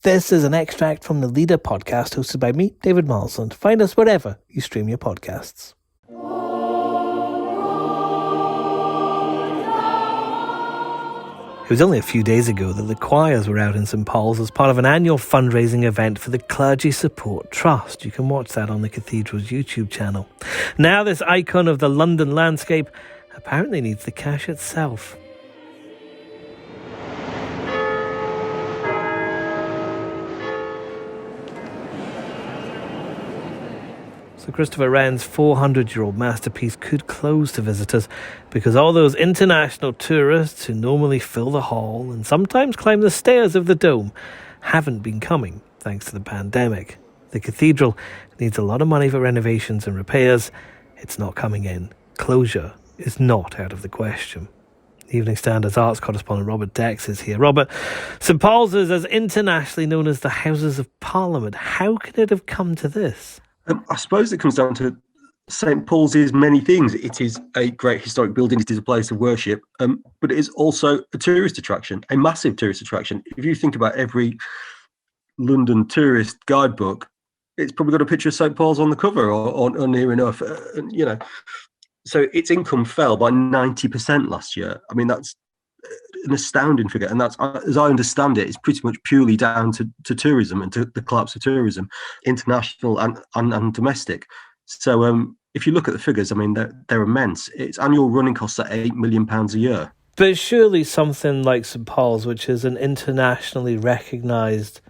This is an extract from the Leader podcast hosted by me, David Marsland. Find us wherever you stream your podcasts. It was only a few days ago that the choirs were out in St Paul's as part of an annual fundraising event for the Clergy Support Trust. You can watch that on the Cathedral's YouTube channel. Now this icon of the London landscape apparently needs the cash itself. So Christopher Wren's 400-year-old masterpiece could close to visitors because all those international tourists who normally fill the hall and sometimes climb the stairs of the dome haven't been coming thanks to the pandemic. The cathedral needs a lot of money for renovations and repairs. It's not coming in. Closure is not out of the question. Evening Standard's arts correspondent Robert Dex is here. Robert, St Paul's is as internationally known as the Houses of Parliament. How could it have come to this? I suppose it comes down to St Paul's is many things. It is a great historic building. It is a place of worship, but it is also a tourist attraction, a massive tourist attraction. If you think about every London tourist guidebook, it's probably got a picture of St Paul's on the cover or near enough. So its income fell by 90% last year. I mean, that's an astounding figure, and that's, as I understand it, is pretty much purely down to tourism and to the collapse of tourism, international and domestic. So if you look at the figures, I mean, they're immense. Its annual running costs are £8 million a year. But surely something like St Paul's, which is an internationally recognised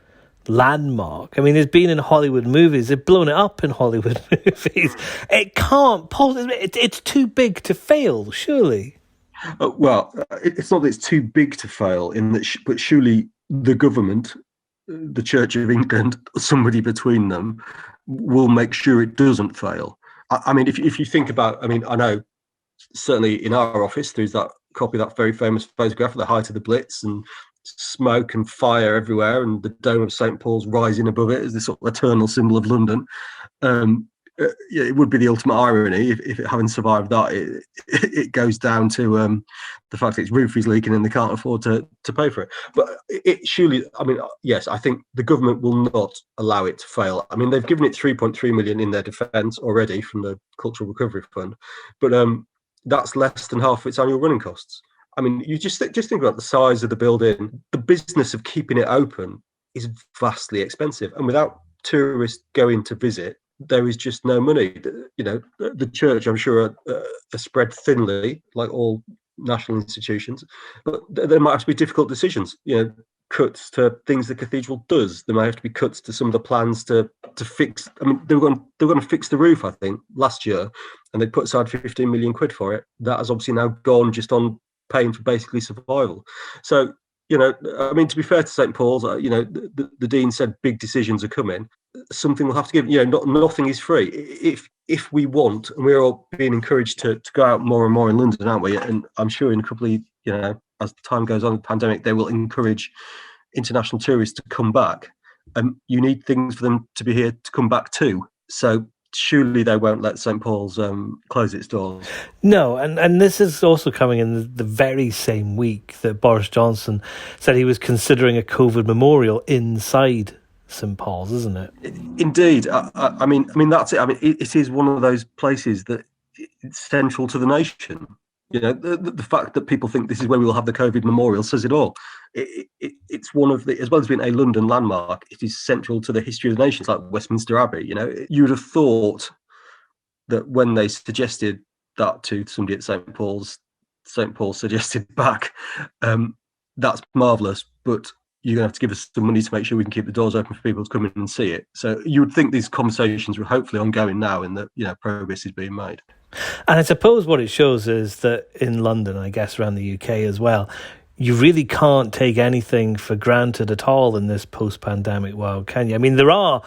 landmark. I mean, it's been in Hollywood movies. They've blown it up in Hollywood movies. It can't possibly. It's too big to fail, surely. Well, it's not that it's too big to fail, but surely the government, the Church of England, somebody between them, will make sure it doesn't fail. I mean, if you think about, I mean, I know certainly in our office there's that copy of that very famous photograph at the height of the Blitz, and smoke and fire everywhere, and the dome of St Paul's rising above it as this sort of eternal symbol of London. It would be the ultimate irony if it having survived that, it goes down to the fact that its roof is leaking and they can't afford to pay for it. But it surely, I mean, yes, I think the government will not allow it to fail. I mean, they've given it 3.3 million in their defence already from the Cultural Recovery Fund, but that's less than half of its annual running costs. I mean, you just think about the size of the building. The business of keeping it open is vastly expensive, and without tourists going to visit, there is just no money. You know, the church, I'm sure, are spread thinly, like all national institutions, but there might have to be difficult decisions. You know, cuts to things the cathedral does. There might have to be cuts to some of the plans to fix. I mean, they were going to fix the roof, I think, last year, and they put aside 15 million quid for it. That has obviously now gone just on paying for basically survival. So, you know, I mean, to be fair to St Paul's, you know, the Dean said big decisions are coming. Something we'll have to give. You know, nothing is free. If we want, and we're all being encouraged to go out more and more in London, aren't we? And I'm sure in a couple of, you know, as time goes on, the pandemic, they will encourage international tourists to come back. You need things for them to be here to come back to. So surely they won't let St Paul's close its doors. No, and this is also coming in the very same week that Boris Johnson said he was considering a COVID memorial inside St Paul's, isn't it? Indeed. I mean that's it. I mean, it is one of those places that it's central to the nation. You know, the fact that people think this is where we will have the COVID memorial says it all. It's one of the, as well as being a London landmark, it is central to the history of the nation. It's like Westminster Abbey. You know, you would have thought that when they suggested that to somebody at St Paul's suggested back, that's marvellous, but you're going to have to give us some money to make sure we can keep the doors open for people to come in and see it. So you would think these conversations were hopefully ongoing now, and that, you know, progress is being made. And I suppose what it shows is that in London, I guess around the UK as well, you really can't take anything for granted at all in this post-pandemic world, can you? I mean, there are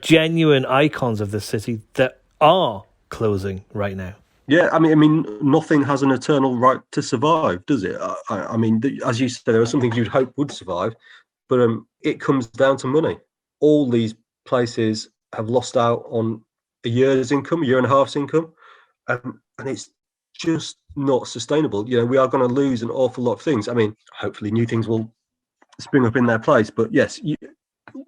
genuine icons of the city that are closing right now. Yeah, I mean, nothing has an eternal right to survive, does it? I mean, as you said, there are some things you'd hope would survive, but it comes down to money. All these places have lost out on a year's income, a year and a half's income, and it's just not sustainable. You know, we are going to lose an awful lot of things. I mean, hopefully new things will spring up in their place, but yes,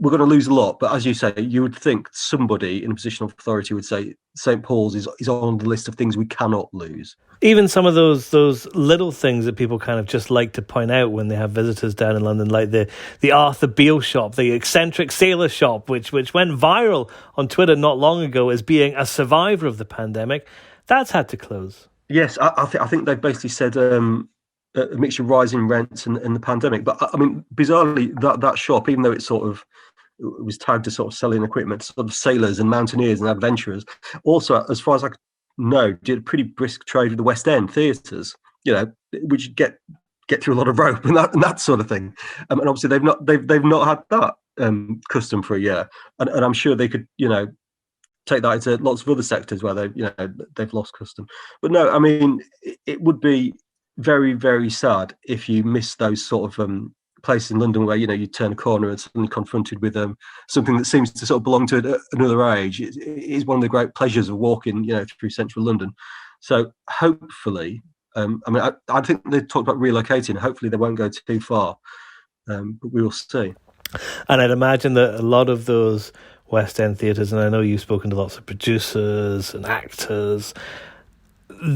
we're going to lose a lot. But as you say, you would think somebody in a position of authority would say St. Paul's is on the list of things we cannot lose. Even some of those little things that people kind of just like to point out when they have visitors down in London, like the Arthur Beale shop, the eccentric sailor shop, which went viral on Twitter not long ago as being a survivor of the pandemic, that's had to close. Yes, I think they've basically said a mixture of rising rents and the pandemic. But I mean, bizarrely, that shop, even though it was tagged as sort of selling equipment, sort of sailors and mountaineers and adventurers, also, as far as I know, did a pretty brisk trade with the West End theatres, which get through a lot of rope and that sort of thing. And obviously they've not had that custom for a year, and I'm sure they could take that into lots of other sectors where they've lost custom. But no, I mean, it would be very, very sad if you miss those sort of places in London where you turn a corner and suddenly confronted with something that seems to sort of belong to another age. It is one of the great pleasures of walking through central London. So hopefully, I think they talked about relocating. Hopefully they won't go too far, but we will see. And I'd imagine that a lot of those West End theatres, and I know you've spoken to lots of producers and actors,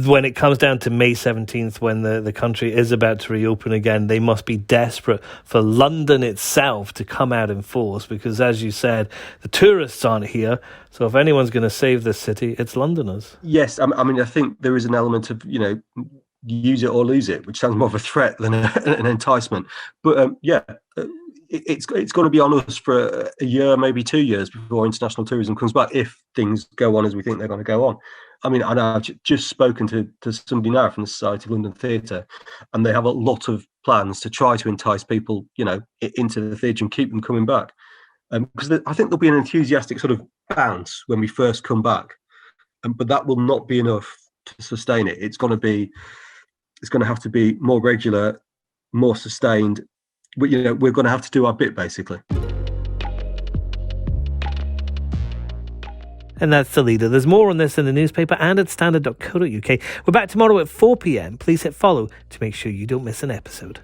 when it comes down to May 17th, when the country is about to reopen again, they must be desperate for London itself to come out in force, because, as you said, the tourists aren't here. So if anyone's going to save this city, it's Londoners. Yes, I mean, I think there is an element of, use it or lose it, which sounds more of a threat than an enticement. But it's going to be on us for a year, maybe 2 years before international tourism comes back, if things go on as we think they're going to go on. I mean, I've just spoken to somebody now from the Society of London Theatre, and they have a lot of plans to try to entice people, into the theatre and keep them coming back. Because I think there'll be an enthusiastic sort of bounce when we first come back, but that will not be enough to sustain it. It's going to have to be more regular, more sustained. But, we're going to have to do our bit, basically. And that's the leader. There's more on this in the newspaper and at standard.co.uk. We're back tomorrow at 4 p.m. Please hit follow to make sure you don't miss an episode.